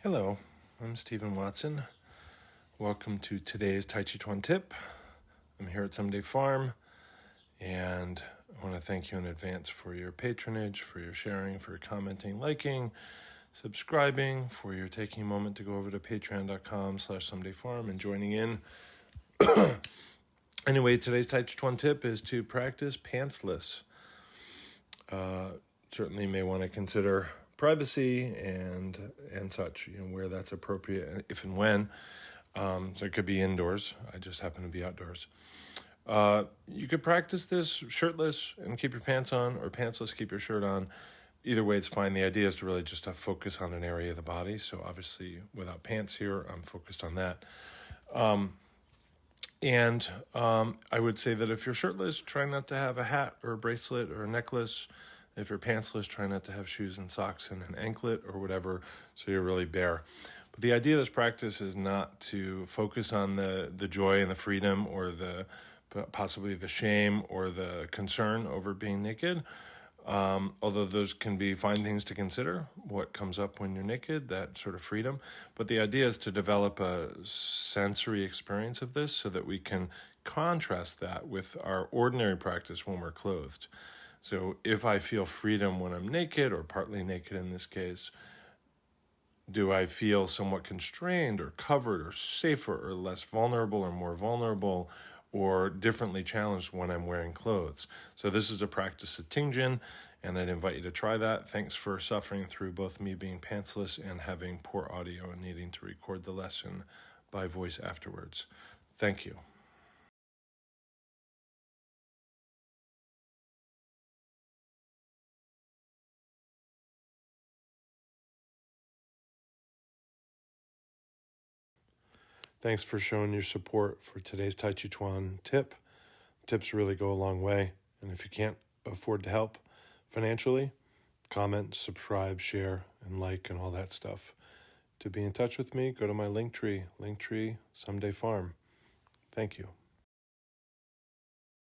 Hello, I'm Stephen Watson. Welcome to today's Tàijíquán Tip. I'm here at Someday Farm, and I want to thank you in advance for your patronage, for your sharing, for your commenting, liking, subscribing, for your taking a moment to go over to patreon.com/somedayfarm and joining in. Anyway, today's Tàijíquán Tip is to practice pantsless. Certainly may want to consider privacy and such, where that's appropriate, if and when. So it could be indoors. I just happen to be outdoors. You could practice this shirtless and keep your pants on, or pantsless, keep your shirt on. Either way, it's fine. The idea is to really just focus on an area of the body. So obviously, without pants here, I'm focused on that. I would say that if you're shirtless, try not to have a hat or a bracelet or a necklace. If you're pantsless, try not to have shoes and socks and an anklet or whatever, so you're really bare. But the idea of this practice is not to focus on the joy and the freedom or possibly the shame or the concern over being naked. Although those can be fine things to consider, what comes up when you're naked, that sort of freedom. But the idea is to develop a sensory experience of this so that we can contrast that with our ordinary practice when we're clothed. So if I feel freedom when I'm naked, or partly naked in this case, do I feel somewhat constrained or covered or safer or less vulnerable or more vulnerable or differently challenged when I'm wearing clothes? So this is a practice of Tingjin, and I'd invite you to try that. Thanks for suffering through both me being pantsless and having poor audio and needing to record the lesson by voice afterwards. Thank you. Thanks for showing your support for today's Tàijíquán Tip. Tips really go a long way, and if you can't afford to help financially, comment, subscribe, share, and like, and all that stuff. To be in touch with me, go to my Linktree, Someday Farm. Thank you.